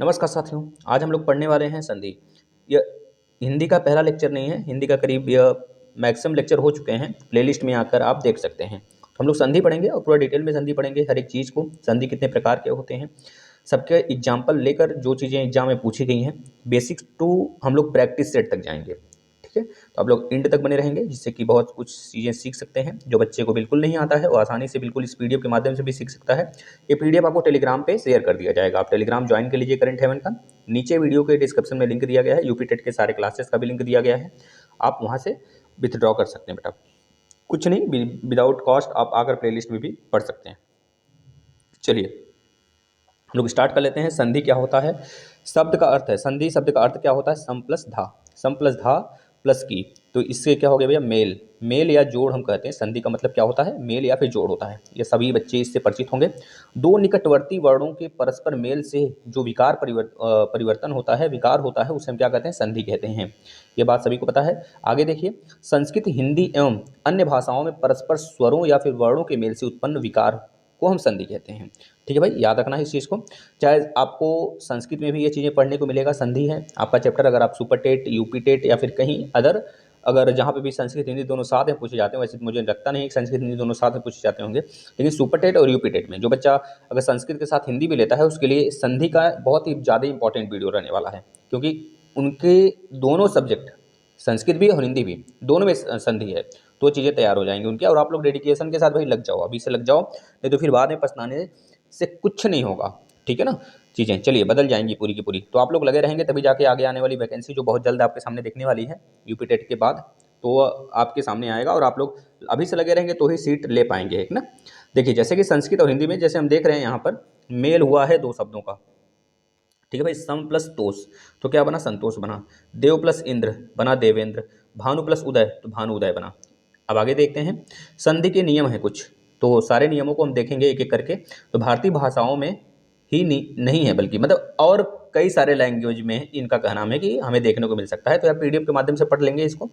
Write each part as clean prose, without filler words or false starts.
नमस्कार साथियों, आज हम लोग पढ़ने वाले हैं संधि। यह हिंदी का पहला लेक्चर नहीं है, हिंदी का करीब यह मैक्सिमम लेक्चर हो चुके हैं। प्लेलिस्ट में आकर आप देख सकते हैं। तो हम लोग संधि पढ़ेंगे और पूरा डिटेल में संधि पढ़ेंगे, हर एक चीज़ को, संधि कितने प्रकार के होते हैं, सबके एग्जाम्पल लेकर जो चीज़ें एग्जाम में पूछी गई हैं, बेसिक्स टू हम लोग प्रैक्टिस सेट तक जाएंगे। ठीक है, तो आप लोग एंड तक बने रहेंगे, जिससे कि बहुत कुछ चीज़ें सीख सकते हैं। जो बच्चे को बिल्कुल नहीं आता है वो आसानी से बिल्कुल इस पीडीएफ के माध्यम से भी सीख सकता है। ये पीडीएफ आपको टेलीग्राम पे शेयर कर दिया जाएगा, आप टेलीग्राम ज्वाइन कर लीजिए करंट हेवन का। नीचे वीडियो के डिस्क्रिप्शन में लिंक दिया गया है, यूपी टेट के सारे क्लासेस का भी लिंक दिया गया है, आप वहाँ से विथड्रॉ कर सकते हैं। बेटा कुछ नहीं, विदाउट कॉस्ट आप आकर प्लेलिस्ट में भी पढ़ सकते हैं। चलिए हम लोग स्टार्ट कर लेते हैं। संधि क्या होता है, शब्द का अर्थ है, संधि शब्द का अर्थ क्या होता है, सम प्लस धा, सम प्लस धा प्लस की। तो इससे क्या हो गया भैया, मेल, मेल या जोड़ हम कहते हैं। संधि का मतलब क्या होता है, मेल या फिर जोड़ होता है। ये सभी बच्चे इससे परिचित होंगे। दो निकटवर्ती वर्णों के परस्पर मेल से जो विकार परिवर्तन होता है, विकार होता है, उसे हम क्या कहते हैं, संधि कहते हैं। ये बात सभी को पता है। आगे देखिए, संस्कृत, हिंदी एवं अन्य भाषाओं में परस्पर स्वरों या फिर वर्णों के मेल से उत्पन्न विकार को हम संधि कहते हैं। ठीक है भाई, याद रखना है इस चीज़ को। चाहे आपको संस्कृत में भी ये चीज़ें पढ़ने को मिलेगा, संधि है आपका चैप्टर। अगर आप सुपर टेट, यूपी टेट या फिर कहीं अदर, अगर जहाँ पे भी संस्कृत हिंदी दोनों साथ में पूछे जाते हैं, वैसे तो मुझे लगता नहीं कि संस्कृत हिंदी दोनों साथ में पूछे जाते होंगे, लेकिन सुपर टेट और यूपी टेट में जो बच्चा अगर संस्कृत के साथ हिंदी भी लेता है, उसके लिए संधि का बहुत ही ज़्यादा इंपॉर्टेंट वीडियो रहने वाला है। क्योंकि उनके दोनों सब्जेक्ट, संस्कृत भी और हिंदी भी, दोनों में संधि है। तो चीज़ें तैयार हो जाएंगी उनकी, और आप लोग डेडिकेशन के साथ भाई लग जाओ, अभी से लग जाओ, नहीं तो फिर बाद में पछताने से कुछ नहीं होगा। ठीक है ना, चीज़ें चलिए बदल जाएंगी पूरी की पूरी। तो आप लोग लगे रहेंगे तभी जाके आगे आने वाली वैकेंसी जो बहुत जल्द आपके सामने दिखने वाली है यूपी टेट के बाद, तो आपके सामने आएगा, और आप लोग अभी से लगे रहेंगे तो ही सीट ले पाएंगे, है ना। देखिए, जैसे कि संस्कृत और हिंदी में जैसे हम देख रहे हैं यहाँ पर मेल हुआ है दो शब्दों का। ठीक है भाई, सम प्लस तोष तो क्या बना, संतोष बना। देव प्लस इंद्र बना देवेंद्र। भानु प्लस उदय तो भानु उदय बना। अब आगे देखते हैं, संधि के नियम हैं कुछ, तो सारे नियमों को हम देखेंगे एक एक करके। तो भारतीय भाषाओं में ही नहीं है, बल्कि मतलब और कई सारे लैंग्वेज में इनका कहना है कि हमें देखने को मिल सकता है। तो आप पीडीएफ के माध्यम से पढ़ लेंगे इसको।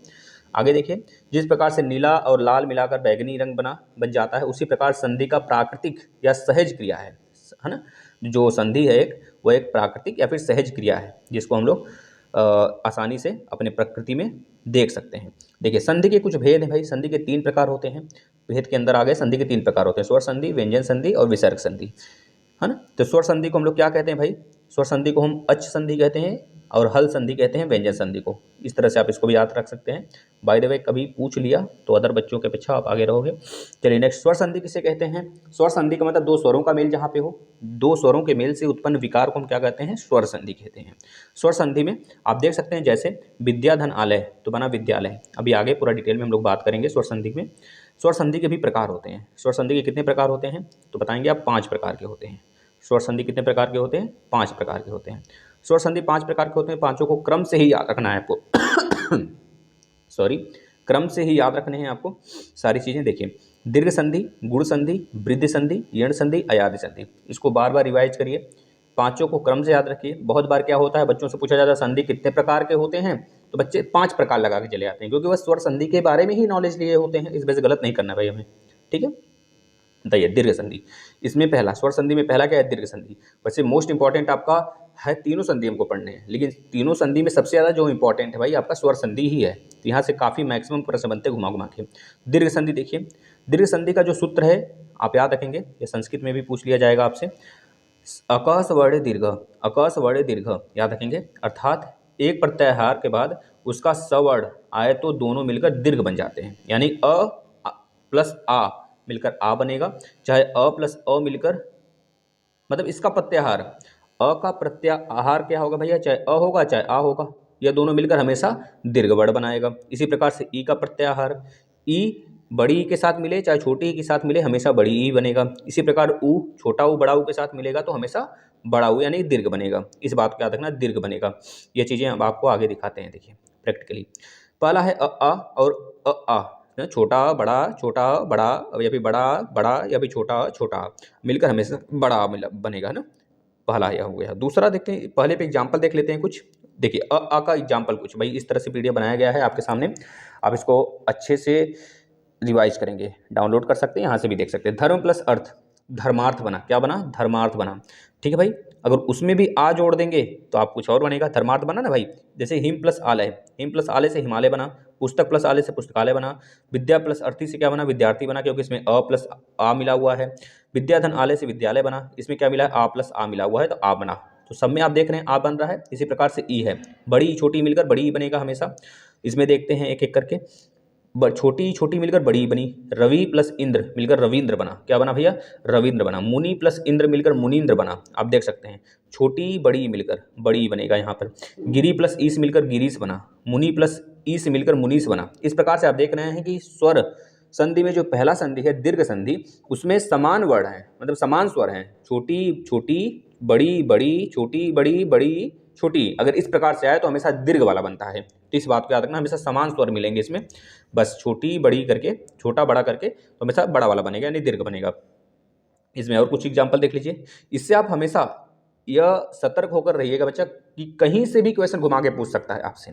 आगे देखिए, जिस प्रकार से नीला और लाल मिलाकर बैगनी रंग बन जाता है, उसी प्रकार संधि का प्राकृतिक या सहज क्रिया है ना। जो संधि है एक, वो एक प्राकृतिक या फिर सहज क्रिया है, जिसको हम लोग आसानी से अपने प्रकृति में देख सकते हैं। देखिए, संधि के कुछ भेद हैं भाई। संधि के 3 प्रकार होते हैं। भेद के अंदर आ गए, संधि के 3 प्रकार होते हैं, स्वर संधि, व्यंजन संधि और विसर्ग संधि, है ना। तो स्वर संधि को हम लोग क्या कहते हैं भाई, स्वर संधि को हम अच संधि कहते हैं, और हल संधि कहते हैं व्यंजन संधि को। इस तरह से आप इसको भी याद रख सकते हैं। बाय द वे, कभी पूछ लिया तो अदर बच्चों के पीछे आप आगे रहोगे। चलिए नेक्स्ट, स्वर संधि किसे कहते हैं। स्वर संधि का मतलब दो स्वरों का मेल जहाँ पे हो, दो स्वरों के मेल से उत्पन्न विकार को हम क्या कहते हैं, स्वर संधि कहते हैं। स्वर संधि में आप देख सकते हैं, जैसे विद्याधन आलय तो बना विद्यालय। अभी आगे पूरा डिटेल में हम लोग बात करेंगे स्वर संधि में। स्वर संधि के भी प्रकार होते हैं। स्वर संधि के कितने प्रकार होते हैं तो बताएंगे आप, 5 प्रकार के होते हैं। स्वर संधि कितने प्रकार के होते हैं, 5 प्रकार के होते हैं। स्वर संधि 5 प्रकार के होते हैं, पांचों को क्रम से ही याद रखना है आपको सॉरी, क्रम से ही याद रखने हैं आपको सारी चीज़ें। देखिए, दीर्घ संधि, गुण संधि, वृद्धि संधि, यण संधि, अयादि संधि, इसको बार बार रिवाइज करिए, पांचों को क्रम से याद रखिए। बहुत बार क्या होता है, बच्चों से पूछा जाता है संधि कितने प्रकार के होते हैं, तो बच्चे 5 प्रकार लगा के चले आते हैं, क्योंकि वह स्वर संधि के बारे में ही नॉलेज लिए होते हैं। इस वजह से गलत नहीं करना भाई हमें। ठीक है, बताइए दीर्घ संधि, इसमें पहला, स्वर संधि में पहला क्या है, दीर्घ संधि। वैसे मोस्ट इंपॉर्टेंट आपका है, तीनों संधि हमको पढ़ने हैं, लेकिन तीनों संधि में सबसे ज़्यादा जो इंपॉर्टेंट है भाई आपका स्वर संधि ही है। तो यहाँ से काफ़ी मैक्सिमम प्रश्न बनते घुमा घुमा के। दीर्घ संधि देखिए, दीर्घ संधि का जो सूत्र है आप याद रखेंगे, ये संस्कृत में भी पूछ लिया जाएगा आपसे। अक स्वर्ण दीर्घ, अक स्वर्ण दीर्घ याद रखेंगे, अर्थात एक प्रत्याहार के बाद उसका स्वर्ण आए तो दोनों मिलकर दीर्घ बन जाते हैं। यानी अ प्लस आ मिलकर आ बनेगा, चाहे अ प्लस अ मिलकर, मतलब इसका प्रत्याहार, अ का प्रत्याहार क्या होगा भैया, चाहे अ होगा चाहे आ होगा, यह दोनों मिलकर हमेशा दीर्घ वर्ण बनाएगा। इसी प्रकार से ई का प्रत्याहार, ई बड़ी ई के साथ मिले चाहे छोटी ई के साथ मिले, हमेशा बड़ी ई बनेगा। इसी प्रकार ऊ, छोटा ऊ बड़ा ऊ के साथ मिलेगा तो हमेशा बड़ा ऊ यानी दीर्घ बनेगा। इस बात को याद रखना, दीर्घ बनेगा। ये चीज़ें अब आपको आगे दिखाते हैं, देखिए प्रैक्टिकली। पहला है अ आ और अ आ, छोटा बड़ा, छोटा बड़ा, या फिर बड़ा बड़ा, या फिर छोटा छोटा, मिलकर हमेशा बड़ा बनेगा ना। पहला यह हो गया। दूसरा देखते हैं, पहले पे एग्जाम्पल देख लेते हैं कुछ। देखिए, अ का एग्जाम्पल कुछ भाई इस तरह से पीडीएफ बनाया गया है आपके सामने, आप इसको अच्छे से रिवाइज करेंगे, डाउनलोड कर सकते हैं, यहाँ से भी देख सकते हैं। धर्म प्लस अर्थ, धर्मार्थ बना, क्या बना, धर्मार्थ बना। ठीक है भाई। अगर उसमें भी आ जोड़ देंगे तो आप कुछ और बनेगा। धर्मार्थ बना ना भाई, जैसे हिम प्लस आलय, हिम प्लस आलय से हिमालय बना, पुस्तक प्लस आलय से पुस्तकालय बना, विद्या प्लस अर्थी से क्या बना, विद्यार्थी बना, क्योंकि इसमें अ प्लस आ मिला हुआ है। विद्याधन आलय से विद्यालय बना, इसमें क्या मिला है, आ प्लस आ मिला हुआ है तो आ बना। तो सब में आप देख रहे हैं आ बन रहा है। इसी प्रकार से ई है, बड़ी छोटी मिलकर बड़ी ही बनेगा हमेशा। इसमें देखते हैं एक एक करके, छोटी छोटी मिलकर बड़ी बनी। रवि प्लस इंद्र मिलकर रविंद्र बना, क्या बना भैया, रविंद्र बना। मुनि प्लस इंद्र मिलकर मुनीन्द्र बना, आप देख सकते हैं छोटी बड़ी मिलकर बड़ी बनेगा यहाँ पर। गिरी प्लस ईस मिलकर गिरीश बना, मुनि प्लस ईस मिलकर मुनीस बना। इस प्रकार से आप देख रहे हैं कि स्वर संधि में जो पहला संधि है दीर्घ संधि, उसमें समान वर्ण है, मतलब समान स्वर हैं, छोटी छोटी बड़ी बड़ी, छोटी बड़ी बड़ी छोटी। अगर इस प्रकार से आए तो हमेशा दीर्घ वाला बनता है। तो इस बात को याद रखना, हमेशा समान स्वर मिलेंगे इसमें, बस छोटी बड़ी करके, छोटा बड़ा करके तो हमेशा बड़ा वाला बनेगा, यानी दीर्घ बनेगा। इसमें और कुछ एग्जाम्पल देख लीजिए। इससे आप हमेशा यह सतर्क होकर रहिएगा बच्चा कि कहीं से भी क्वेश्चन घुमा के पूछ सकता है आपसे,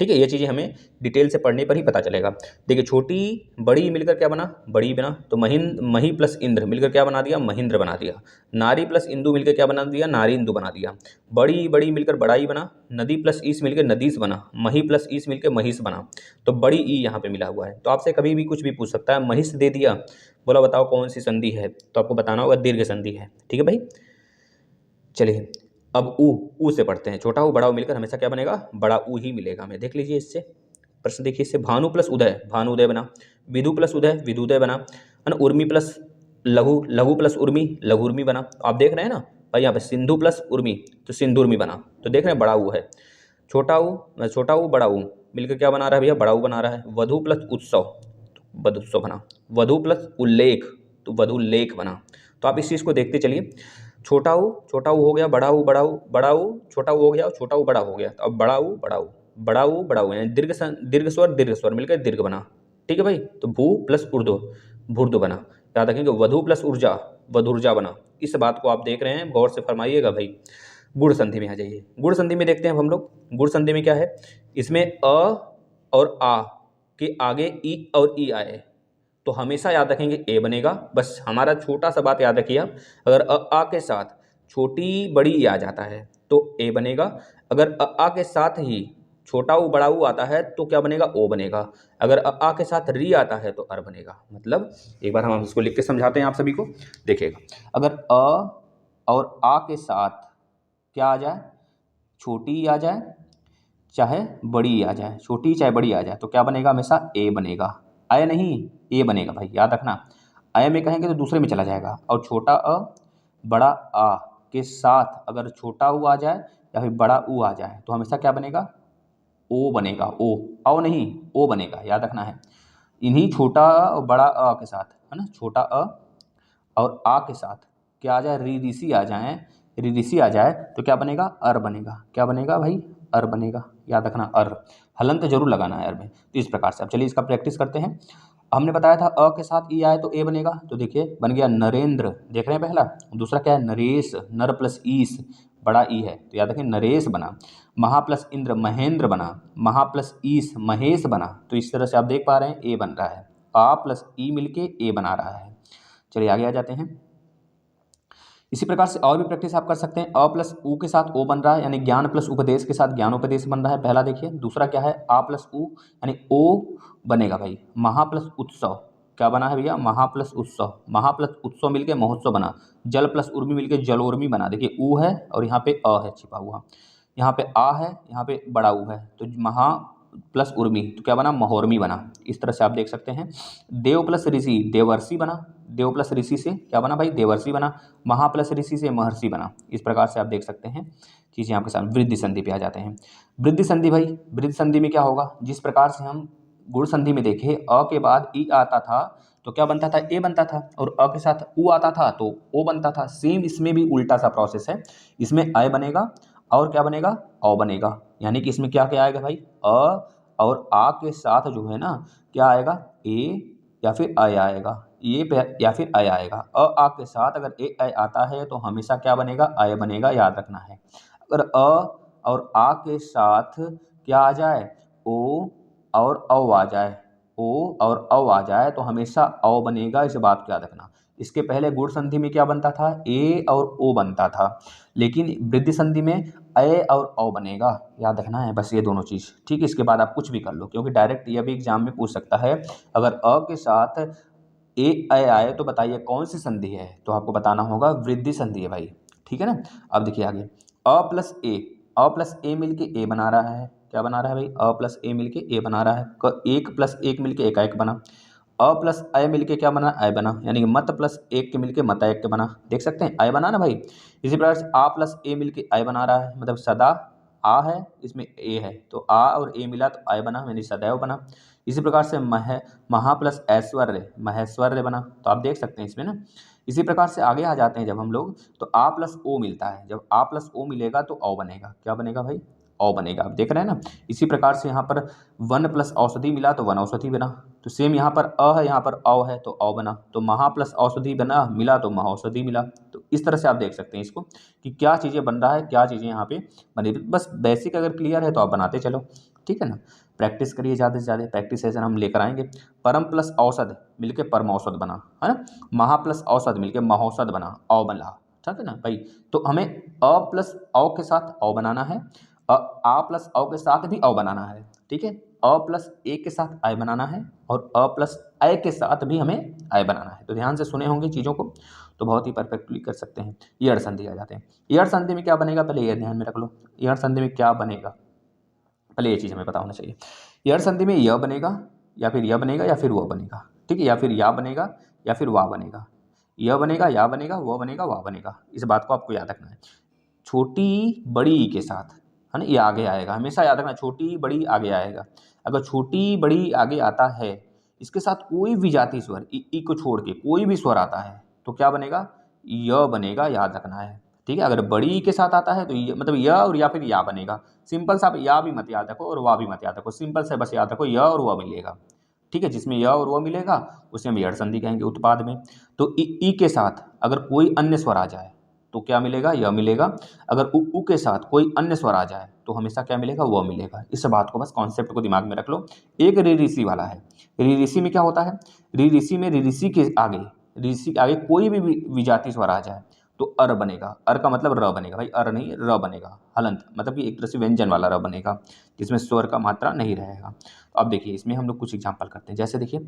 ठीक है। ये चीज़ें हमें डिटेल से पढ़ने पर ही पता चलेगा। देखिए छोटी बड़ी मिलकर क्या बना, बड़ी बना। तो मही प्लस इंद्र मिलकर क्या बना दिया, महिंद्र बना दिया। नारी प्लस इंदु मिलकर क्या बना दिया, नारी इंदु बना दिया। बड़ी बड़ी मिलकर बड़ाई बना। नदी प्लस ईस मिलकर नदीस बना। मही प्लस ईस मिलकर महिष बना। तो बड़ी ई यहाँ पे मिला हुआ है। तो आपसे कभी भी कुछ भी पूछ सकता है। महिष दे दिया, बोला बताओ कौन सी संधि है, तो आपको बताना होगा दीर्घ संधि है, ठीक है भाई। चलिए अब ऊ से पढ़ते हैं। छोटा ऊ बड़ा ऊ मिलकर हमेशा क्या बनेगा, बड़ा ऊ ही मिलेगा हमें। देख लीजिए इससे प्रश्न, देखिए इससे भानु प्लस उदय भानु उदय बना। विदु प्लस उदय विदुदय बना, है ना। उर्मी प्लस लघु लघु प्लस उर्मी लघु उर्मी बना। आप देख रहे हैं ना भाई, यहाँ पे सिंधु प्लस उर्मी तो सिंधुर्मी बना। तो देख रहे हैं बड़ा ऊ है। छोटा ऊ बड़ा ऊ मिलकर क्या बना रहा है भैया, बड़ा ऊ बना रहा है। वधु प्लस उत्सव तो वधुत्सव बना। वधु प्लस उल्लेख तो वधुल्लेख बना। तो आप इस चीज़ को देखते चलिए। छोटा ऊ हो गया, बड़ा ऊ बड़ा ऊ, छोटा ऊ हो गया, छोटा ऊ बड़ा हो गया। तो अब बड़ा ऊ बड़ा ऊ यानी दीर्घ स्वर मिलकर दीर्घ बना, ठीक है भाई। तो भू प्लस ऊर्ध्व भूर्ध्व बना। याद रखेंगे वधु प्लस ऊर्जा वधुर्जा बना। इस बात को आप देख रहे हैं, गौर से फरमाइएगा भाई। गुण संधि में आ जाइए। गुण संधि में देखते हैं हम लोग। गुण संधि में क्या है, इसमें अ और आ के आगे ई और ई आए तो हमेशा याद रखेंगे ए बनेगा। बस हमारा छोटा सा बात याद रखिए, अगर आ के साथ छोटी बड़ी ई आ जाता है तो ए बनेगा। अगर आ के साथ ही छोटा ऊ बड़ा ऊ आता है तो क्या बनेगा, ओ बनेगा। अगर आ के साथ री आता है तो अर बनेगा। मतलब एक बार हम इसको लिख के समझाते हैं आप सभी को, देखिएगा। अगर अ और आ के साथ क्या आ जाए, छोटी आ जाए चाहे बड़ी आ जाए, छोटी चाहे बड़ी आ जाए, तो क्या बनेगा, हमेशा ए बनेगा। अय नहीं, ए बनेगा भाई, याद रखना। अय में कहेंगे तो दूसरे में चला जाएगा। और छोटा अ बड़ा आ के साथ अगर छोटा ऊ आ जाए या फिर बड़ा ऊ आ जाए तो हमेशा क्या बनेगा, ओ बनेगा। ओ नहीं, ओ बनेगा, याद रखना है। इन्हीं छोटा और बड़ा अ के साथ, है ना, छोटा अ और आ के साथ क्या आ जाए, ऋषि आ जाए, ऋषि आ जाए तो क्या बनेगा, अर बनेगा। क्या बनेगा भाई, अर बनेगा, याद रखना। अर हलंत जरूर लगाना है अर में। तो इस प्रकार से अब चलिए इसका प्रैक्टिस करते हैं। हमने बताया था अ के साथ ई आए तो ए बनेगा। तो देखिए बन गया नरेंद्र, देख रहे हैं पहला। दूसरा क्या है, नरेश, नर प्लस ईस बड़ा ई है तो याद रखें नरेश बना। महा प्लस इंद्र महेंद्र बना। महा प्लस ईस महेश बना। तो इस तरह से आप देख पा रहे हैं ए बन रहा है। आ प्लस ई मिलके ए बना रहा है। चलिए आगे आ जाते हैं। इसी प्रकार से और भी प्रैक्टिस आप कर सकते हैं। अ प्लस ऊ के साथ ओ बन रहा है, यानी ज्ञान प्लस उपदेश के साथ ज्ञानोपदेश बन रहा है, पहला देखिए। दूसरा क्या है, आ प्लस ऊ यानी ओ बनेगा भाई। महा प्लस उत्सव क्या बना है भैया, महा प्लस उत्सव। महा प्लस उत्सव मिलके महोत्सव बना। जल प्लस उर्मी मिलके जलोर्मी बना। देखिए ऊ है और यहाँ पे अ है छिपा हुआ, यहाँ पे आ है, यहाँ पे बड़ा ऊ है, तो महा प्लस उर्मी तो क्या बना, महोर्मी बना। इस तरह से आप देख सकते हैं। देव प्लस ऋषि देवर्षि बना। देव प्लस ऋषि से क्या बना भाई, देवर्षि बना। महा प्लस ऋषि से महर्षि बना। इस प्रकार से आप देख सकते हैं चीज़ें आपके साथ। वृद्धि संधि पे आ जाते हैं। वृद्धि संधि भाई, वृद्धि संधि में क्या होगा, जिस प्रकार से हम गुण संधि में देखे अ के बाद ई आता था तो क्या बनता था, ए बनता था, और अ के साथ ऊ आता था तो ओ बनता था। सेम इसमें भी उल्टा सा प्रोसेस है। इसमें अय बनेगा और क्या बनेगा, औ बनेगा। यानी कि इसमें क्या क्या आएगा भाई, अ और आ के साथ जो है ना क्या आएगा, ए या फिर अय आएगा, या फिर अय आएगा। अ आ के साथ अगर ए अय आता है तो हमेशा क्या बनेगा, अय बनेगा, याद रखना है। अगर अ और आ के साथ क्या आ जाए, ओ और औ आ जाए, ओ और औ आ जाए तो हमेशा औ बनेगा, इस बात को याद रखना। इसके पहले गुण संधि में क्या बनता था, ए और ओ बनता था, लेकिन वृद्धि संधि में ए और औ बनेगा, याद रखना है बस ये दोनों चीज़, ठीक है। इसके बाद आप कुछ भी कर लो, क्योंकि डायरेक्ट ये भी एग्जाम में पूछ सकता है, अगर अ के साथ ए आए तो बताइए कौन सी संधि है, तो आपको बताना होगा वृद्धि संधि है भाई, ठीक है ना। अब देखिए आगे, अ प्लस ए मिलके ए बना रहा है, क्या बना रहा है भाई, अ प्लस ए मिलके ए बना रहा है, एक प्लस एक मिलके एकाएक बना, अ प्लस अय मिलके क्या बना, अय बना, यानी कि मत प्लस एक के मिलके मत एक के बना, देख सकते हैं अय बना ना भाई। इसी प्रकार से आ प्लस ए मिलके अय बना रहा है, मतलब सदा आ है, इसमें ए है, तो आ और ए मिला तो अय बना, यानी सदैव बना। इसी प्रकार से महा प्लस ऐश्वर्य महेश्वर्य बना, तो आप देख सकते हैं इसमें ना। इसी प्रकार से आगे आ जाते हैं जब हम लोग, तो आ प्लस ओ मिलता है, जब आ प्लस ओ मिलेगा तो औ बनेगा, क्या बनेगा भाई, औ बनेगा, आप देख रहे हैं ना। इसी प्रकार से यहाँ पर वन प्लस औषधि मिला तो वन औषधि बना, तो सेम यहाँ पर अ है, यहाँ पर औ है तो औ बना, तो महा प्लस औषधि बना मिला तो महाऔषधि मिला। तो इस तरह से आप देख सकते हैं इसको कि क्या चीज़ें बन रहा है, क्या चीज़ें यहाँ पे बनी, बस बेसिक अगर क्लियर है तो आप बनाते चलो, ठीक है ना। प्रैक्टिस करिए ज़्यादा से ज़्यादा, प्रैक्टिस सेशन हम लेकर आएंगे। परम प्लस औषध मिलके परम औषध बना, है ना। महा प्लस औषध मिलके महौषध बना, औ बना, ठीक है ना भाई। तो हमें अ प्लस औ के साथ औ बनाना है, आ प्लस औ के साथ भी औ बनाना है, ठीक है। अ प्लस ए के साथ आय बनाना है, और अ प्लस आय के साथ भी हमें आय बनाना है। तो ध्यान से सुने होंगे चीज़ों को, तो बहुत ही परफेक्टली कर सकते हैं। ईयड़ संधि आ जाते हैं, ईयड़ संधि में क्या बनेगा, पहले ये ध्यान में रख लो, ईयड़ संधि में क्या बनेगा, पहले ये चीज़ हमें पता होना चाहिए। ईयड़ संधि में य बनेगा, या फिर य बनेगा, या फिर वह बनेगा, ठीक है, या फिर या बनेगा या फिर वाह बनेगा, य बनेगा, या बनेगा, वह बनेगा, वाह बनेगा, इस बात को आपको याद रखना है। छोटी बड़ी ई के साथ, है ना, ये आगे आएगा, हमेशा याद रखना, छोटी बड़ी आगे आएगा। अगर छोटी बड़ी आगे आता है, इसके साथ कोई भी जाति स्वर ई को छोड़ के कोई भी स्वर आता है तो क्या बनेगा, य बनेगा, याद रखना है, ठीक है। अगर बड़ी ई के साथ आता है तो ये मतलब य और या फिर या बनेगा। सिंपल सा, आप या भी मत याद रखो और वाह भी मत याद रखो, सिंपल से बस याद रखो य और वह मिलेगा, ठीक है। जिसमें य और वह मिलेगा उसे हम ईयड़ संधि कहेंगे उत्पाद में। तो ई के साथ अगर कोई अन्य स्वर आ जाए तो क्या मिलेगा, यह मिलेगा। अगर उ के साथ कोई अन्य स्वर आ जाए तो हमेशा क्या मिलेगा, वह मिलेगा। इस बात को, बस कॉन्सेप्ट को दिमाग में रख लो। एक री ऋषि वाला है, री ऋषि में क्या होता है, री ऋषि में री ऋषि के आगे, ऋषि के आगे कोई भी विजाति स्वर आ जाए तो अर बनेगा, अर का मतलब र बनेगा भाई, अर नहीं र बनेगा, हलंत, मतलब कि एक तरह से व्यंजन वाला र बनेगा, जिसमें स्वर का मात्रा नहीं रहेगा। तो अब देखिए इसमें हम लोग कुछ एग्जाम्पल करते हैं, जैसे देखिए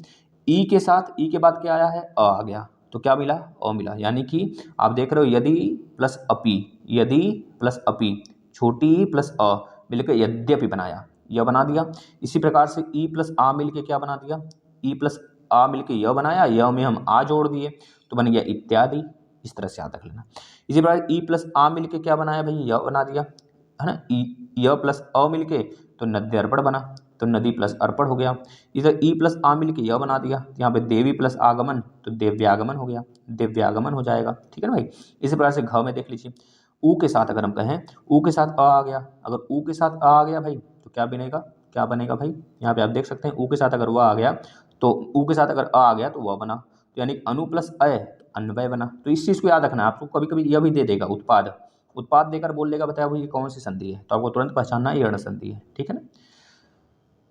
ई के साथ, ई के बाद क्या आया है, आ गया, तो क्या मिला, अ मिला, यानी कि आप देख रहे हो यदि प्लस अपी, यदि प्लस अपी, छोटी प्लस अ मिलकर यद्यपि बनाया, यह बना दिया। इसी प्रकार से ई प्लस आ मिलके क्या बना दिया, ई प्लस आ मिलके यह बनाया, यह में हम आ जोड़ दिए तो बन गया इत्यादि। इस तरह से याद रख लेना। इसी प्रकार ई प्लस आ मिलके क्या बनाया भाई, यह बना दिया, है ना। य प्लस अ मिलके तो नद्य अर्पण बना, तो नदी प्लस अर्पण हो गया। इधर ई प्लस आ मिलके यह बना दिया, यहाँ पे देवी प्लस आगमन तो दिव्यागमन हो गया, दिव्यागमन हो जाएगा, ठीक है ना भाई। इसी प्रकार से घ में देख लीजिए, ऊ के साथ अगर हम कहें, ऊ के साथ आ गया, अगर ऊ के साथ आ गया भाई तो क्या बनेगा, क्या बनेगा भाई, यहाँ पे आप देख सकते हैं ऊ के साथ अगर वह आ गया तो ऊ के साथ अगर आ गया तो वह बना, तो यानी अनु प्लस अय अन्वय बना। तो इस चीज़ को याद रखना, आपको कभी कभी यह भी दे देगा उत्पाद, उत्पाद देकर बोल देगा बताया भाई ये कौन सी संधि है, तो आपको तुरंत पहचानना ये ईयड़ संधि है, ठीक है ना।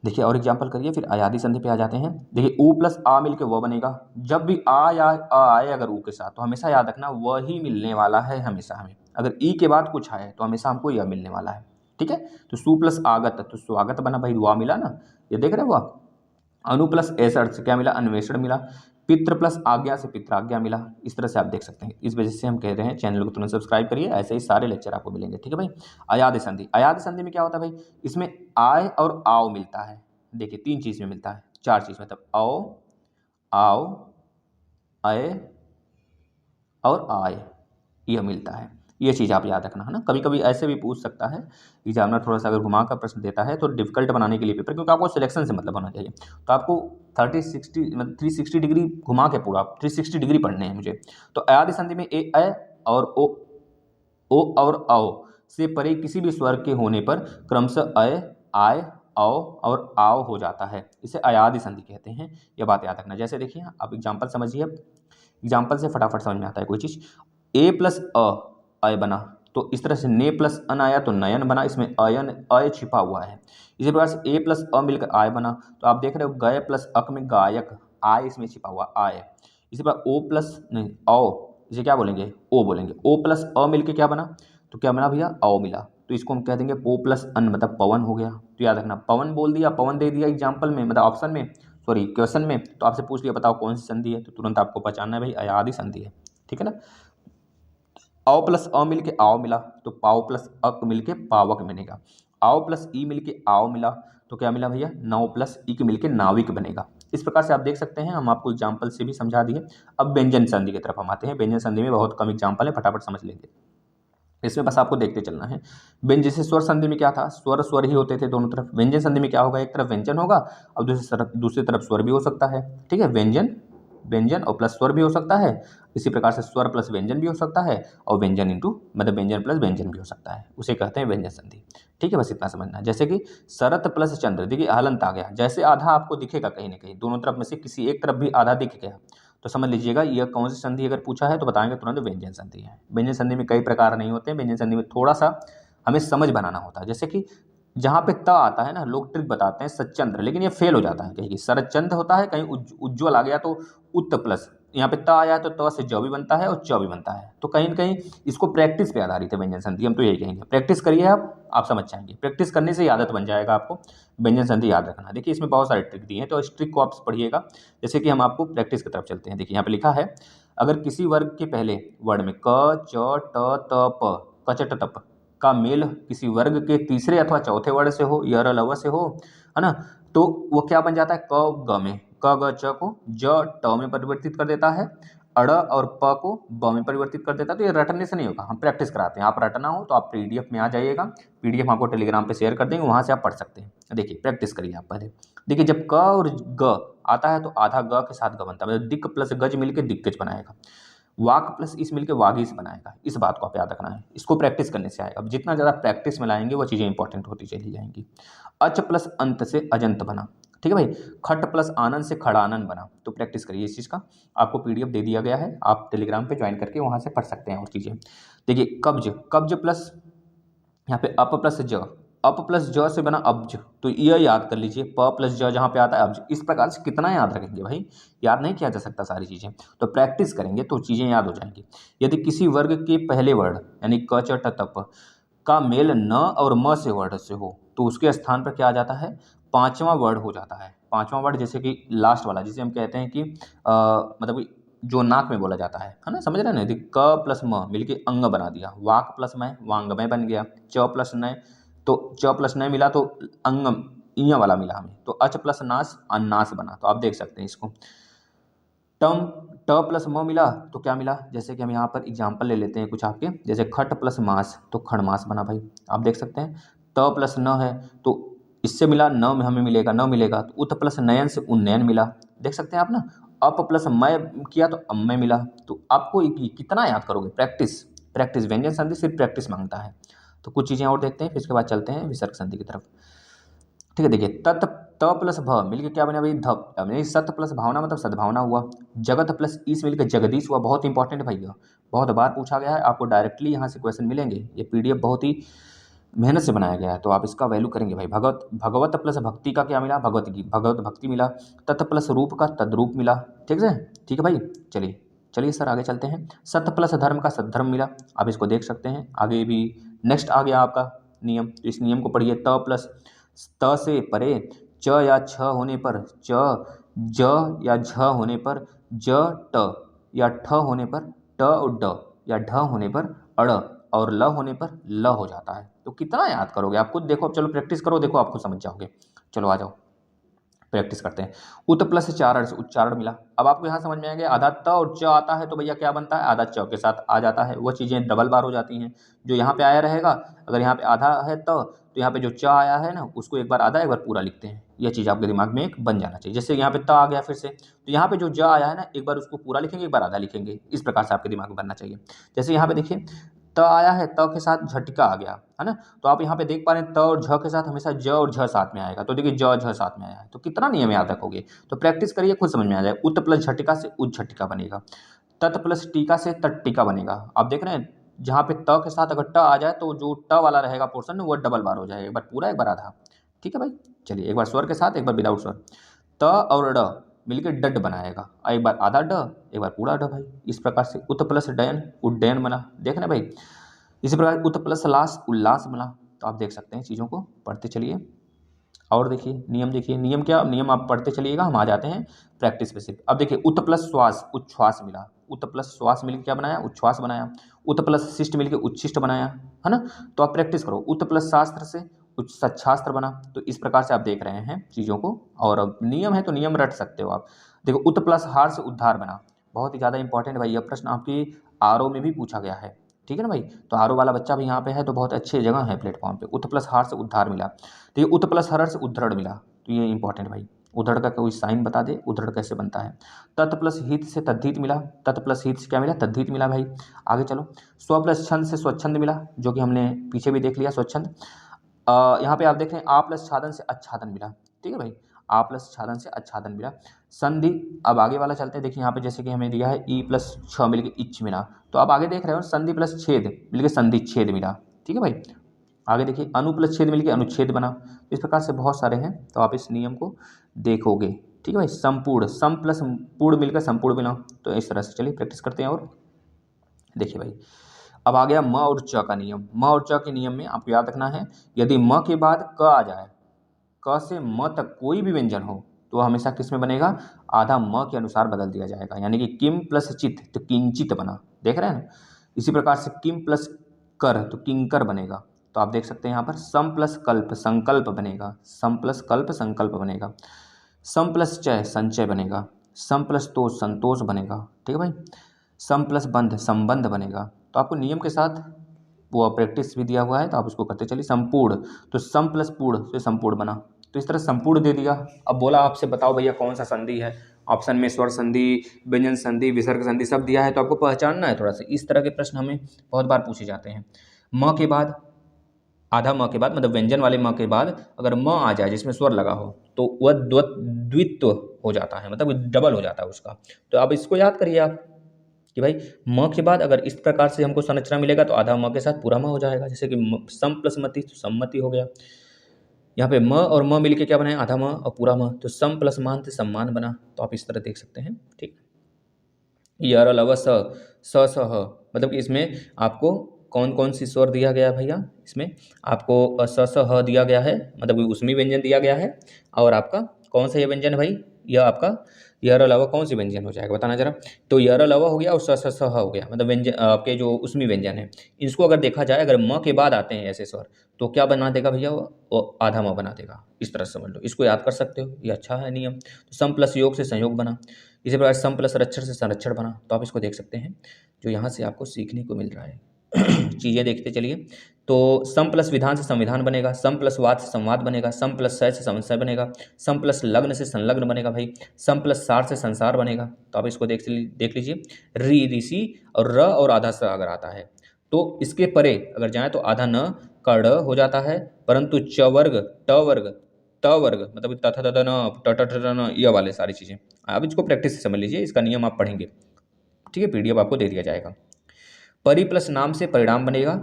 देखिए और एग्जाम्पल करिए, फिर अयादि संधि पे आ जाते हैं। देखिए ऊ प्लस आ मिलके वह बनेगा, जब भी आ या आ आए अगर ऊ के साथ तो हमेशा याद रखना वही मिलने वाला है हमेशा हमें, अगर ई के बाद कुछ आए तो हमेशा हमको यह मिलने वाला है, ठीक है। तो सु प्लस आगत तो स्वागत बना भाई, वाह मिला ना, ये देख रहे हो वाह। अनु प्लस एस अर्थ से क्या मिला, अन्वेषण मिला। पितृ प्लस आज्ञा से पित्राज्ञा मिला। इस तरह से आप देख सकते हैं, इस वजह से हम कह रहे हैं चैनल को तुरंत सब्सक्राइब करिए, ऐसे ही सारे लेक्चर आपको मिलेंगे, ठीक है भाई। अयाद संधि, अयाद संधि में क्या होता है भाई, इसमें आय और आओ मिलता है। देखिए तीन चीज में मिलता है, चार चीज मतलब आओ, आओ, अय और आय, यह मिलता है। ये चीज़ आप याद रखना, है ना। कभी कभी ऐसे भी पूछ सकता है एग्जामिनर, थोड़ा सा अगर घुमा कर प्रश्न देता है तो डिफिकल्ट बनाने के लिए पेपर, क्योंकि आपको सिलेक्शन से मतलब होना चाहिए, तो आपको 30-60 मतलब 360 डिग्री घुमा के, पूरा 360 डिग्री पढ़ने हैं मुझे। तो अयादि संधि में ए अय और ओ और आओ से परे किसी भी स्वर के होने पर क्रमशः अय, आय, औ और आओ हो जाता है, इसे अयादि संधि कहते हैं। यह बात याद रखना। जैसे देखिए आप एग्जाम्पल समझिए, एग्जाम्पल से फटाफट समझ में आता है कोई चीज़। ए प्लस अय बना, तो इस तरह से ने प्लस अन आया तो नयन बना, इसमें अयन अय छिपा हुआ है। इसी प्रकार से ए प्लस अ मिलकर आय बना, तो आप देख रहे हो गय प्लस अक में गायक, आय इसमें छिपा हुआ आय। इसी पर ओ प्लस नहीं औ, इसे क्या बोलेंगे, ओ बोलेंगे। ओ प्लस अ मिलके क्या बना, तो क्या बना भैया, औ मिला। तो इसको हम कह देंगे पो प्लस अन, मतलब पवन हो गया। तो याद रखना, पवन बोल दिया, पवन दे दिया एग्जाम्पल में, मतलब ऑप्शन में, सॉरी क्वेश्चन में, तो आपसे पूछ लिया बताओ कौन सी संधि है, तो तुरंत आपको पहचानना है भाई अयादि संधि है, ठीक है ना। औ प्लस अ मिलके आओ मिला, तो पाओ प्लस अक मिलके पावक बनेगा। आओ प्लस ई मिलके आओ मिला, तो क्या मिला भैया, नौ प्लस इक मिलके नाविक बनेगा। इस प्रकार से आप देख सकते हैं, हम आपको एग्जाम्पल से भी समझा दिए। अब व्यंजन संधि की तरफ हम आते हैं। व्यंजन संधि में बहुत कम एग्जाम्पल है, फटाफट समझ लेंगे। इसमें बस आपको देखते चलना है। व्यंजन, जैसे स्वर संधि में क्या था, स्वर स्वर ही होते थे दोनों तरफ। व्यंजन संधि में क्या होगा, एक तरफ व्यंजन होगा और दूसरी तरफ स्वर भी हो सकता है, ठीक है। व्यंजन, व्यंजन और प्लस स्वर भी हो सकता है। इसी प्रकार से स्वर प्लस व्यंजन भी हो सकता है, और व्यंजन इंटू मतलब व्यंजन प्लस व्यंजन भी हो सकता है, उसे कहते हैं व्यंजन संधि, ठीक है। बस इतना समझना। जैसे कि शरत प्लस चंद्र, देखिए हलंत आ गया, जैसे आधा आपको दिखेगा कहीं ना कहीं, दोनों तरफ में से किसी एक तरफ भी आधा दिख गया, तो समझ लीजिएगा यह कौन सी संधि अगर पूछा है तो बताएंगे तुरंत व्यंजन संधि है। व्यंजन संधि में कई प्रकार नहीं होते हैं, व्यंजन संधि में थोड़ा सा हमें समझ बनाना होता है। जैसे कि जहाँ पे त आता है ना, लोग ट्रिक बताते हैं सच्चंद्र, लेकिन ये फेल हो जाता है कहीं, शरद चंद्र होता है, कहीं उज्ज्वल आ गया तो उत्त प्लस, यहाँ पे त आया है तो त से ज भी बनता है और च भी बनता है, तो कहीं ना कहीं इसको प्रैक्टिस पे आधारित है व्यंजन संधि, हम तो यही कहेंगे। प्रैक्टिस करिए आप समझ जाएंगे, प्रैक्टिस करने से आदत बन जाएगा आपको व्यंजन संधि याद रखना। देखिए इसमें बहुत सारे ट्रिक दिए हैं, तो इस ट्रिक को आप पढ़िएगा। जैसे कि हम आपको प्रैक्टिस की तरफ चलते हैं। देखिए यहाँ पे लिखा है, अगर किसी वर्ग के पहले वर्ड में क च ट त प कचट तप का मेल किसी वर्ग के तीसरे अथवा चौथे वर्ड से हो, य र लव से हो, है ना, तो वो क्या बन जाता है, क ग में, क ग च को ज ट में परिवर्तित कर देता है, अड़ और प को ब में परिवर्तित कर देता है। तो ये रटने से नहीं होगा, हम प्रैक्टिस कराते हैं। आप रटना हो तो आप पीडीएफ में आ जाइएगा, पीडीएफ आपको टेलीग्राम पे शेयर कर देंगे, वहां से आप पढ़ सकते हैं। देखिए प्रैक्टिस करिए आप पहले। देखिए जब क और ग आता है तो आधा ग के साथ ग बनता है, मतलब दिक प्लस गज मिलकर दिग्गज बनाएगा, वाक प्लस इस मिलकर वागीस बनाएगा। इस बात को आप याद रखना है, इसको प्रैक्टिस करने से आएगा। अब जितना ज़्यादा प्रैक्टिस में लाएंगे वो चीज़ें इंपॉर्टेंट होती चली जाएंगी। अच प्लस अंत से अजंत बना, ठीक है भाई। खट प्लस आनंद से खड़ानंद बना, तो प्रैक्टिस करिए इस चीज़ का। आपको पीडीएफ दे दिया गया है, आप टेलीग्राम पे ज्वाइन करके वहाँ से पढ़ सकते हैं और चीज़ें। देखिए कब्ज, कब्ज प्लस यहाँ पे अप प्लस ज, अप प्लस ज से बना अब्ज, तो यह याद कर लीजिए। प प्लस ज जहाँ पे आता है अब्ज। इस प्रकार से कितना याद रखेंगे भाई, याद नहीं किया जा सकता सारी चीज़ें, तो प्रैक्टिस करेंगे तो चीज़ें याद हो जाएंगी। यदि किसी वर्ग के पहले वर्ड यानी क च ट तप का मेल न और म से वर्ड से हो, तो उसके स्थान पर क्या आ जाता है, पांचवा वर्ड हो जाता है। पांचवा वर्ड जैसे कि लास्ट वाला, जिसे हम कहते हैं कि मतलब जो नाक में बोला जाता है ना, समझ रहे हैं ना। यदि क प्लस म मिलके अंग बना दिया, वाक प्लस मैं वांगमय बन गया, च प्लस नय तो च प्लस नय मिला तो अंगम इया वाला मिला हमें, तो अच प्लस नास अन्नास बना। तो आप देख सकते हैं इसको। टम ट प्लस म मिला तो क्या मिला, जैसे कि हम यहाँ पर एग्जाम्पल ले लेते हैं कुछ आपके, जैसे खट प्लस मास तो खड़मास बना भाई, आप देख सकते हैं। त प्लस न है तो इससे मिला, न में हमें मिलेगा न मिलेगा, तो उत प्लस नयन से उन्नयन मिला, देख सकते हैं आप ना। अप प्लस मय किया तो अम्मय मिला। तो आपको कितना याद करोगे, प्रैक्टिस, प्रैक्टिस। व्यंजन संधि सिर्फ प्रैक्टिस मांगता है। तो कुछ चीज़ें और देखते हैं, फिर इसके बाद चलते हैं विसर्ग संधि की तरफ, ठीक है। देखिए तत् त प्लस भ मिलके क्या बना भाई, धप, यानी सत प्लस भावना मतलब सद्भावना हुआ। जगत प्लस ईस मिलकर जगदीश हुआ, बहुत इंपॉर्टेंट भैया, बहुत बार पूछा गया है, आपको डायरेक्टली यहाँ से क्वेश्चन मिलेंगे। ये पीडीएफ बहुत ही मेहनत से बनाया गया है, तो आप इसका वैल्यू करेंगे भाई। भगवत, भगवत प्लस भक्ति का क्या मिला, भगवत की भगवत भक्ति मिला। तत् प्लस रूप का तद्रूप मिला, ठीक है, ठीक है भाई। चलिए चलिए सर आगे चलते हैं। सत्य प्लस धर्म का सद्धर्म मिला, आप इसको देख सकते हैं। आगे भी नेक्स्ट आ गया आपका नियम, तो इस नियम को पढ़िए। त प्लस त से परे च या छ होने पर च, ज या झ होने पर ज ट, या ठ होने पर ट और ड, या ढ होने पर अड़, और ल होने पर ल हो जाता है। तो कितना याद करोगे आप खुद देखो, अब चलो प्रैक्टिस करो, देखो आप खुद समझ जाओगे। चलो आ जाओ प्रैक्टिस करते हैं। उत प्लस चारण से उच्चारण मिला। अब आपको यहाँ समझ में आ गया, आधा त और च आता है तो भैया क्या बनता है, आधा च के साथ आ जाता है, वो चीज़ें डबल बार हो जाती हैं। जो यहाँ पे आया रहेगा, अगर यहाँ पे आधा है तो यहाँ पे जो च आया है ना, उसको एक बार आधा एक बार पूरा लिखते हैं। यह चीज़ आपके दिमाग में एक बन जाना चाहिए। जैसे यहाँ पे त आ गया फिर से, तो यहाँ पे जो ज आया है ना, एक बार उसको पूरा लिखेंगे, एक बार आधा लिखेंगे। इस प्रकार से आपके दिमाग में बनना चाहिए। जैसे यहाँ पे देखिए त आया है, त के साथ झटिका आ गया है ना, तो आप यहाँ पे देख पा रहे हैं त और झ के साथ हमेशा ज और झ साथ में आएगा। तो देखिए ज झ साथ में आया है, तो कितना नियम याद रखोगे। तो प्रैक्टिस करिए, खुद समझ में आ जाए। उत प्लस झटिका से उज्झटिका बनेगा, तत् प्लस टीका से तट्टिका बनेगा। आप देख रहे हैं जहाँ पे त के साथ अगर ट आ जाए तो जो ट वाला रहेगा पोर्शन वो डबल बार हो जाएगा, एक बार पूरा एक बार आधा, ठीक है भाई। चलिए एक बार स्वर के साथ एक बार विदाउट स्वर। त और ड़ मिलकर डड बनाएगा, एक बार आधा ड, एक बार पूरा ड भाई। इस प्रकार से उत प्लस डयन उड्डयन बना, देख रहे भाई। इसी प्रकार उत प्लस लास उल्लास बना। तो आप देख सकते हैं, चीज़ों को पढ़ते चलिए। और देखिए नियम, देखिए नियम क्या, नियम आप पढ़ते चलिएगा, हम आ जाते हैं प्रैक्टिस पे सिर्फ। अब देखिए उत प्लस श्वास उच्छ्वास मिला, उत प्लस श्वास मिलकर क्या बनाया, उच्छ्वास बनाया। उत प्लस शिष्ट मिलकर उच्छिष्ट बनाया, है ना। तो आप प्रैक्टिस करो। उत प्लस शास्त्र से सच्छास्त्र बना। तो इस प्रकार से आप देख रहे हैं चीज़ों को। और अब नियम है तो नियम रट सकते हो आप। देखो उत प्लस हार से उद्धार बना, बहुत ही ज़्यादा इंपॉर्टेंट भाई, यह प्रश्न आपकी आरओ में भी पूछा गया है, ठीक है ना भाई। तो आरओ वाला बच्चा भी यहाँ पे है, तो बहुत अच्छी जगह है प्लेटफॉर्म पे। उत प्लस हार से उद्धार मिला। तो ये उत प्लस हरर से उद्धरण मिला। तो ये इंपॉर्टेंट भाई, उद्धरण का कोई साइन बता दे, उद्धरण कैसे बनता है। तत् प्लस हित से तद्धित मिला, तत् प्लस हित से क्या मिला, तद्धित मिला भाई। आगे चलो, स्व प्लस छंद से स्वच्छंद मिला, जो कि हमने पीछे भी देख लिया स्वच्छंद। यहाँ पे आप देख रहे हैं आ प्लस छादन से आच्छादन मिला, ठीक है भाई। आ प्लस छादन से आच्छादन मिला। संधि, अब आगे वाला चलते हैं। देखिए यहाँ पे जैसे कि हमें दिया है ई प्लस छ मिलकर इच मिला। तो अब आगे देख रहे हो संधि प्लस छेद मिलकर संधि छेद मिला, ठीक है भाई। आगे देखिए अनु प्लस छेद मिलकर अनुच्छेद बना। इस प्रकार से बहुत सारे हैं, तो आप इस नियम को देखोगे, ठीक है भाई। संपूर्ण, सम प्लस पूर्ण मिलकर संपूर्ण मिला। तो इस तरह से चलिए प्रैक्टिस करते हैं। और देखिए भाई, अब आ गया म और च का नियम। म और च के नियम में आपको याद रखना है, यदि म के बाद क आ जाए, क से म तक कोई भी व्यंजन हो, तो हमेशा किस में बनेगा, आधा म के अनुसार बदल दिया जाएगा। यानी कि किम प्लस चित तो किंचित बना, देख रहे हैं ना। इसी प्रकार से किम प्लस कर तो किंकर बनेगा। तो आप देख सकते हैं यहाँ पर सम प्लस कल्प संकल्प बनेगा, सम प्लस कल्प संकल्प बनेगा। सम प्लस चय संचय बनेगा। सम प्लस तोष संतोष बनेगा, ठीक है भाई। सम प्लस बंध संबंध बनेगा। तो आपको नियम के साथ वो प्रैक्टिस भी दिया हुआ है, तो आप उसको करते चलिए। संपूर्ण, तो सम प्लस पूर्ण से संपूर्ण बना। तो इस तरह संपूर्ण दे दिया। अब बोला आपसे बताओ भैया कौन सा संधि है। ऑप्शन में स्वर संधि, व्यंजन संधि, विसर्ग संधि सब दिया है, तो आपको पहचानना है थोड़ा सा। इस तरह के प्रश्न हमें बहुत बार पूछे जाते हैं। म के बाद, आधा म के बाद मतलब व्यंजन वाले म के बाद अगर म आ जाए जिसमें स्वर लगा हो, तो वह द्वित्व हो जाता है, मतलब डबल हो जाता है उसका। तो अब इसको याद करिए आप कि भाई म के बाद अगर इस प्रकार से हमको संरचना मिलेगा, तो आधा म के साथ पूरा म हो जाएगा। जैसे कि सम प्लस मति तो सम्मति हो गया। यहाँ पे म और म मिलके क्या बनाए, आधा म और पूरा म। तो सम प्लस मान से सम्मान बना। तो आप इस तरह देख सकते हैं, ठीक। यर लव स स स ह, मतलब कि इसमें आपको कौन कौन सी स्वर दिया गया है भैया, इसमें आपको स स ह दिया गया है, मतलब उसमें व्यंजन दिया गया है। और आपका कौन सा ये व्यंजन है भाई, यह आपका यर लव कौन सी व्यंजन हो जाएगा, बताना जरा। तो यर लव हो गया और स स स ह हो गया, मतलब व्यंजन आपके जो उसमें व्यंजन है। इसको अगर देखा जाए, अगर म के बाद आते हैं ऐसे स्वर, तो क्या बना देगा भैया, वो आधा म बना देगा। इस तरह से समझ लो, इसको याद कर सकते हो, ये अच्छा है नियम। तो सम प्लस योग से संयोग बना। इसी प्रकार सम प्लस रक्षर से संरक्षण बना। तो आप इसको देख सकते हैं, जो यहाँ से आपको सीखने को मिल रहा है। चीज़ें देखते चलिए। तो सम प्लस विधान से संविधान बनेगा। सम प्लस वाद से संवाद बनेगा। सम प्लस सय से संशय बनेगा। सम प्लस लग्न से संलग्न बनेगा भाई। सम प्लस सार से संसार बनेगा। तो आप इसको देख लीजिए। री ऋषि और र और आधा स अगर आता है, तो इसके परे अगर जाए तो आधा न का ड हो जाता है, परंतु च वर्ग ट वर्ग त वर्ग, मतलब तथा तथा न ट ट न, ये वाले सारी चीज़ें आप इसको प्रैक्टिस से समझ लीजिए। इसका नियम आप पढ़ेंगे, ठीक है। पीडीएफ आपको दे दिया जाएगा। परि प्लस नाम से परिणाम बनेगा।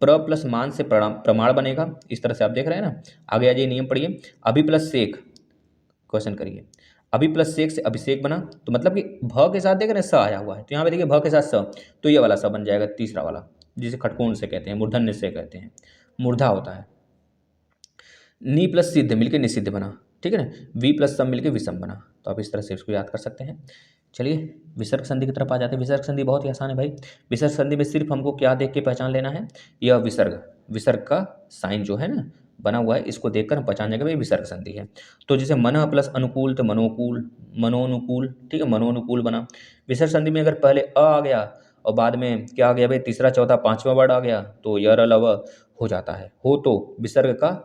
प्र प्लस मान से प्रमाण बनेगा। इस तरह से आप देख रहे हैं ना। आगे आ जाइए, नियम पढ़िए। अभि प्लस सेक, क्वेश्चन करिए। अभि प्लस सेक से अभिषेक बना। तो मतलब कि भ के साथ देख रहे हैं स आया हुआ है, तो यहाँ पे देखिए भ के साथ स, तो ये वाला स बन जाएगा, तीसरा वाला, जिसे खटकोण से कहते हैं, मूर्धन्य से कहते हैं, मूर्धा होता है। नी प्लस सिद्ध मिलकर निषिद्ध बना, ठीक है ना। वी प्लस सम मिलकर विषम बना। तो आप इस तरह से इसको याद कर सकते हैं। चलिए विसर्ग संधि की तरफ आ जाते हैं। विसर्ग संधि बहुत ही आसान है भाई। विसर्ग संधि में सिर्फ हमको क्या देख के पहचान लेना है, यह विसर्ग का साइन जो है ना बना हुआ है, इसको देखकर हम पहचान जाएंगे भाई विसर्ग संधि है। तो जैसे मन प्लस अनुकूल तो मनोकूल, मनोनुकूल, ठीक है, मनोनुकूल बना। विसर्ग संधि में अगर पहले अ आ गया और बाद में क्या आ गया भाई, तीसरा चौथा पांचवा वर्ड आ गया, तो यर लव हो जाता है। हो तो विसर्ग का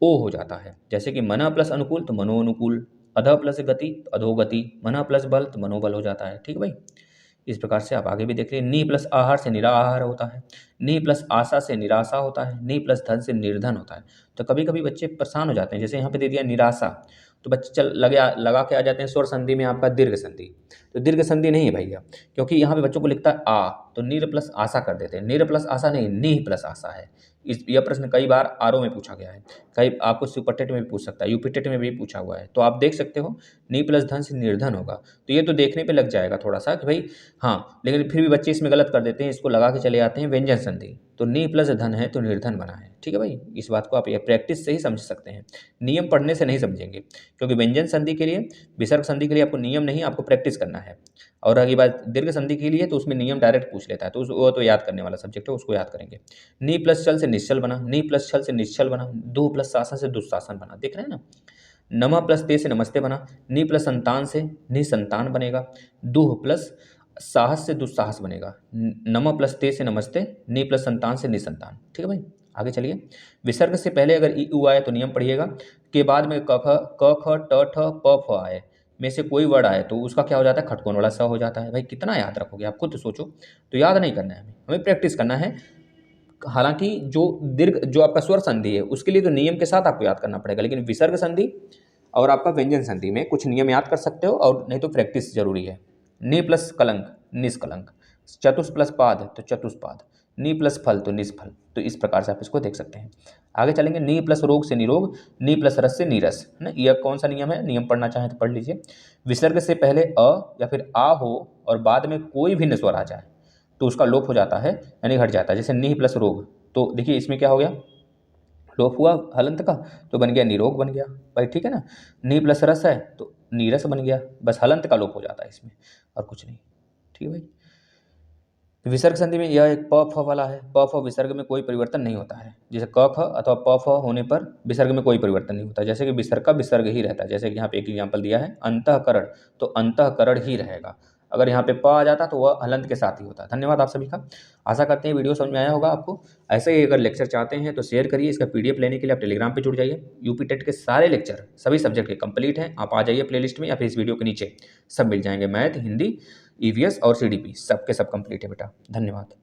ओ हो जाता है। जैसे कि मना प्लस अनुकूल तो मनोनुकूल, अध प्लस गति तो अधोगति, मना प्लस बल तो मनोबल हो जाता है, ठीक है भाई। इस प्रकार से आप आगे भी देख लीजिए। नी प्लस आहार से निराहार होता है। नी प्लस आशा से निराशा होता है। नी प्लस धन से निर्धन होता है। तो कभी कभी बच्चे परेशान हो जाते हैं, जैसे यहाँ पे दे दिया निराशा, तो बच्चे लगा के आ जाते हैं स्वर संधि में आपका दीर्घ संधि। तो दीर्घ संधि नहीं है भैया, क्योंकि यहाँ पे बच्चों को लिखता है आ, तो नीर प्लस आशा कर देते हैं। नीर प्लस आशा नहीं, नी प्लस आशा है। यह प्रश्न कई बार आरओ में पूछा गया है, कई आपको सुपर टेट में भी पूछ सकता है, यूपी टेट में भी पूछा हुआ है। तो आप देख सकते हो नी प्लस धन से निर्धन होगा। तो ये तो देखने पे लग जाएगा थोड़ा सा कि भाई हाँ, लेकिन फिर भी बच्चे इसमें गलत कर देते हैं, इसको लगा के चले आते हैं व्यंजन संधि। तो नी प्लस धन है तो निर्धन बना है। ठीक है भाई, इस बात को आप ये प्रैक्टिस से ही समझ सकते हैं, नियम पढ़ने से नहीं समझेंगे, क्योंकि व्यंजन संधि के लिए, विसर्ग संधि के लिए आपको नियम नहीं, आपको प्रैक्टिस करना है। और रही बात दीर्घ संधि के लिए, तो उसमें नियम डायरेक्ट पूछ लेता है, तो वो तो याद करने वाला सब्जेक्ट है, उसको याद करेंगे। नी प्लस चल से निश्चल बना, नी प्लस छल से निश्चल बना, दो प्लस शासन से दुस्शासन बना, देख रहे हैं ना। नमा प्लस ते से नमस्ते बना, नी प्लस संतान से निसंतान बनेगा, दूह प्लस साहस से दुस्साहस बनेगा, नमा प्लस ते से नमस्ते, नी प्लस संतान से निसंतान। ठीक है भाई, आगे चलिए। विसर्ग से पहले अगर ई उ आए तो नियम पढ़िएगा, के बाद में क ख ट ठ प फ आए में से कोई वर्ड आए तो उसका क्या हो जाता है, खटकोन वाला सा हो जाता है। भाई कितना याद रखोगे, आप खुद सोचो। तो याद नहीं करना है, हमें प्रैक्टिस करना है। हालांकि जो दीर्घ, जो आपका स्वर संधि है उसके लिए तो नियम के साथ आपको याद करना पड़ेगा, लेकिन विसर्ग संधि और आपका व्यंजन संधि में कुछ नियम याद कर सकते हो, और नहीं तो प्रैक्टिस जरूरी है। नी प्लस कलंक निष्कलंक, चतुष प्लस पाद तो चतुष्पाद, नी प्लस फल तो निष्फल। तो इस प्रकार से आप इसको देख सकते हैं। आगे चलेंगे, नी प्लस रोग से निरोग, नी प्लस रस से नीरस, है ना। यह कौन सा नियम है, नियम पढ़ना चाहें तो पढ़ लीजिए। विसर्ग से पहले अ या फिर आ हो और बाद में कोई भी स्वर आ जाए तो उसका लोप हो जाता है, यानी घट जाता है। जैसे नी प्लस रोग, तो देखिए इसमें क्या हो गया, लोप हुआ हलंत का, तो बन गया निरोग बन गया भाई। ठीक है ना, नी प्लस रस है तो नीरस बन गया, बस हलंत का लोप हो जाता है इसमें, और कुछ नहीं। ठीक है भाई। विसर्ग संधि में यह एक प फ वाला है, प फ विसर्ग में कोई परिवर्तन नहीं होता है। जैसे क ख अथवा प फ होने पर विसर्ग में कोई परिवर्तन नहीं होता, जैसे कि विसर्ग का विसर्ग ही रहता है। जैसे कि यहाँ पे एक एग्जाम्पल दिया है अंतःकरण, तो अंतःकरण ही रहेगा। अगर यहाँ पे प आ जाता तो वह हलंत के साथ ही होता। धन्यवाद आप सभी का, आशा करते हैं वीडियो समझ में आया होगा आपको। ऐसे ही अगर लेक्चर चाहते हैं तो शेयर करिए। इसका पीडीएफ लेने के लिए आप टेलीग्राम पे जुड़ जाइए। यूपी टेट के सारे लेक्चर सभी सब्जेक्ट के कंप्लीट हैं, आप आ जाइए प्लेलिस्ट में या फिर इस वीडियो के नीचे सब मिल जाएंगे। मैथ, हिंदी, ईवीएस और सीडीपी सबके सब कंप्लीट है बेटा। धन्यवाद।